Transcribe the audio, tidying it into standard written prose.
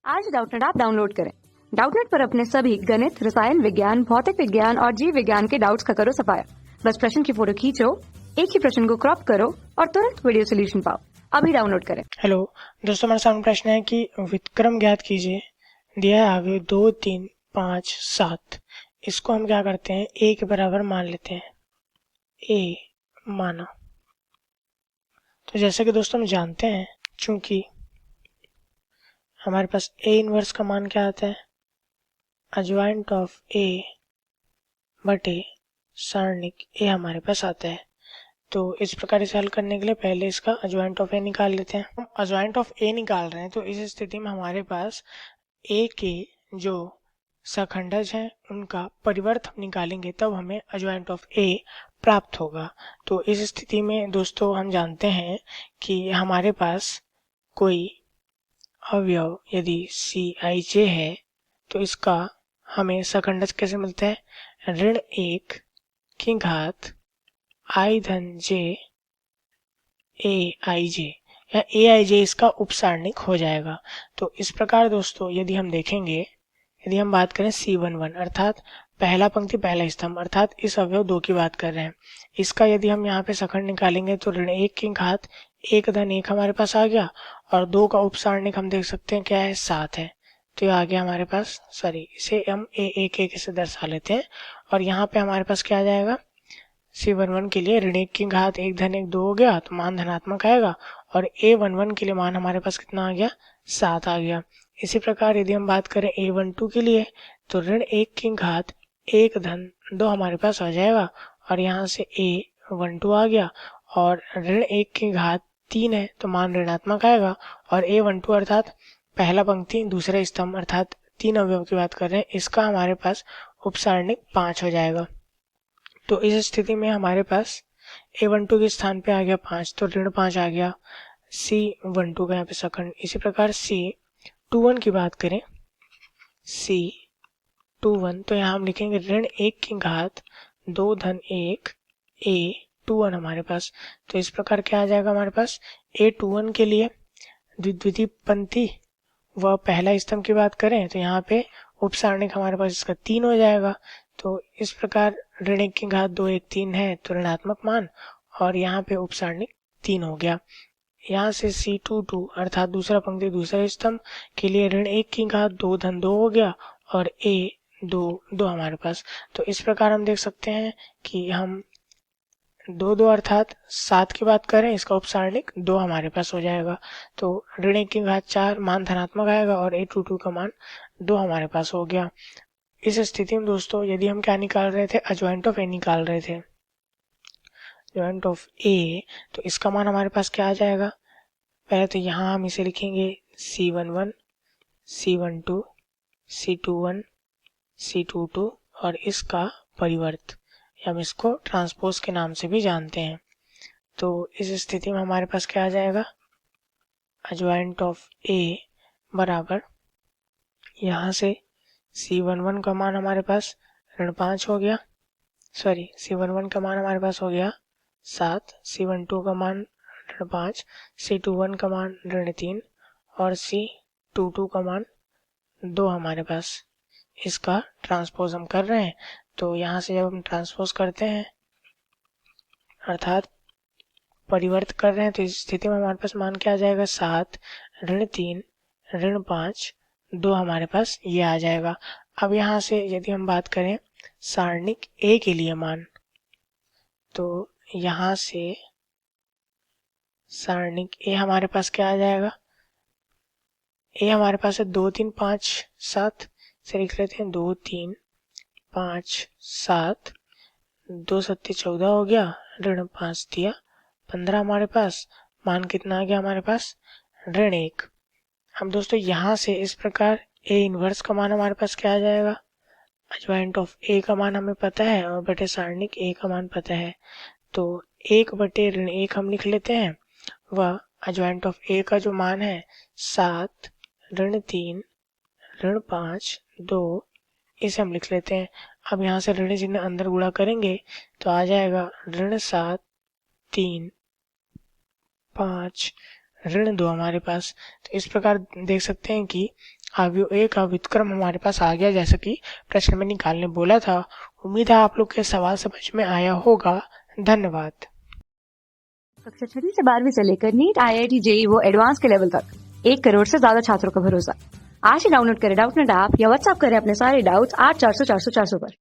आज Doubtnut app download करें। Doubtnut पर अपने सभी गणित, रसायन विज्ञान, भौतिक विज्ञान और जीव विज्ञान के डाउट्स का करो सफाया। बस प्रश्न की फोटो खींचो, एक ही प्रश्न को क्रॉप करो और तुरंत वीडियो सोल्यूशन पाओ। अभी डाउनलोड करें। हेलो दोस्तों, हमारे सामने प्रश्न है कि व्युत्क्रम ज्ञात कीजिए। दिया है आगे 2, 3, 5, 7। इसको हम क्या करते हैं, a के बराबर मान लेते हैं। a माना। तो जैसे कि दोस्तों हम जानते हैं, चूंकि हमारे पास a इनवर्स का मान क्या आता है, अजवाइंट ऑफ a बटे सारणिक a हमारे पास आता है। तो इस प्रकार इसे हल करने के लिए पहले इसका अजवाइंट ऑफ a निकाल लेते हैं। हम अजवाइंट ऑफ a निकाल रहे हैं, तो इस स्थिति में हमारे पास a के जो सखंडज हैं उनका परिवर्त हम निकालेंगे, तब हमें अजवाइंट ऑफ a प्राप्त होगा। तो इस स्थिति में दोस्तों हम जानते हैं कि हमारे पास कोई अवयव यदि Cij है तो इसका हमें सखंडज कैसे मिलता है, ऋण 1 की घात i धन j aij या aij इसका उपसारणिक हो जाएगा। तो इस प्रकार दोस्तों यदि हम देखेंगे, यदि हम बात करें C11 अर्थात पहला पंक्ति पहला स्तंभ, अर्थात इस अवयव 2 की बात कर रहे हैं, इसका यदि हम यहाँ पे सखंड निकालेंगे तो ऋण 1 की घात 1 धन 1 हमारे पास आ गया, और 2 का उपसारणिक हम देख सकते हैं क्या है, 7 है। तो ये आ गया हमारे पास, सॉरी इसे हम a1 से दर्शा लेते हैं, और यहाँ पे हमारे पास क्या आ जाएगा, C11 के लिए ऋण 1 की घात 1 धन 1 2 हो गया, तो मान धनात्मक आएगा, और A11 के लिए मान हमारे पास कितना आ गया, 7 आ गया। इसी प्रकार यदि हम बात करें A12 के लिए, तो ऋण 1 की घात 1 धन 2 हमारे पास आ जाएगा, और यहाँ से A12 आ गया, और ऋण 1 की घात 3 है तो मान ऋणात्मक आएगा, और A12 अर्थात पहला पंक्ति दूसरा स्तंभ अर्थात 3 अवयव की बात कर रहे हैं, इसका हमारे पास उपसारणिक 5 हो जाएगा। तो इस स्थिति में हमारे पास A12 के स्थान पे आ गया 5, तो ऋण 5 आ गया C12 का यहाँ पे सखंड। इसी प्रकार C21 की बात करें, C21 तो यहाँ हम लिखेंगे ऋण 1 की घात 2 धन 1 A21 हमारे पास। तो इस प्रकार क्या आ जाएगा हमारे पास, A21 के लिए द्वितीय पंक्ति व पहला स्तंभ की बात करें तो यहाँ पे उपसारणिक हमारे पास इसका 3 हो जाएगा। तो इस प्रकार ऋण 1 की घात 2 1 3 है तो ऋणात्मक मान, और यहाँ पे उपसारणिक 3 हो गया। यहाँ से C22 अर्थात दूसरा पंक्ति दूसरा स्तंभ के लिए ऋण 1 की घात 2 धन 2 हो गया, और A2 हमारे पास। तो इस प्रकार हम देख सकते हैं कि हम 2 अर्थात 7 की बात करें, इसका उपसारणिक 2 हमारे पास हो जाएगा। तो ऋण 1 की घात 4 मान धनात्मक आएगा, और A22 का मान 2 हमारे पास हो गया। इस स्थिति में दोस्तों यदि हम क्या निकाल रहे थे, अजवाइंट ऑफ a निकाल रहे थे, अजवाइंट ऑफ a, तो इसका मान हमारे पास क्या आ जाएगा, पहले तो यहाँ हम इसे लिखेंगे C11 C12 C21 C22, और इसका परिवर्त हम इसको ट्रांसपोज के नाम से भी जानते हैं। तो इस स्थिति में हमारे पास क्या आ जाएगा, अजवाइंट ऑफ a बराबर यहाँ से C11 का मान हमारे पास ऋण 5 हो गया, सॉरी C11 का मान हमारे पास हो गया 7, C12 का मान ऋण 5, C21 का मान ऋण 3, और C22 का मान 2 हमारे पास। इसका ट्रांसपोज हम कर रहे हैं, तो यहाँ से जब हम ट्रांसपोज करते हैं अर्थात परिवर्त कर रहे हैं, तो इस स्थिति में हमारे पास मान क्या आ जाएगा, 7 ऋण 3 ऋण 5 2 हमारे पास ये आ जाएगा। अब यहाँ से यदि हम बात करें सारणिक a के लिए मान, तो यहाँ से सारणिक a हमारे पास क्या आ जाएगा, a हमारे पास है 2 3 5 7 से लिख लेते हैं, 2 3 5 7 2 7 14 हो गया, ऋण 5 दिया 15 हमारे पास, मान कितना आ गया हमारे पास, ऋण 1। हम दोस्तों यहाँ से इस प्रकार a इनवर्स का मान हमारे पास क्या आ जाएगा, अजवाइंट ऑफ a का मान हमें पता है और बटे सारणिक a का मान पता है, तो 1 बटे ऋण 1 हम लिख लेते हैं, व अजवाइंट ऑफ a का जो मान है 7 ऋण 3 ऋण 5 2 इसे हम लिख लेते हैं। अब यहाँ से ऋण चिन्ह अंदर गुणा करेंगे तो आ जाएगा ऋण 7 3 5 ऋण 2 हमारे पास। तो इस प्रकार देख सकते हैं कि अवयव ए का व्युत्क्रम हमारे पास आ गया, जैसा कि प्रश्न में निकालने बोला था। उम्मीद है आप लोग के सवाल समझ में आया होगा। धन्यवाद। कक्षा 6वीं से 12वीं से लेकर नीट, IIT, JEE वो एडवांस के लेवल तक 1 करोड़ से ज्यादा छात्रों का भरोसा। आज ही डाउनलोड करें डाउटनेट ऐप या व्हाट्सएप करें अपने सारे डाउट्स 8400 400 400 पर।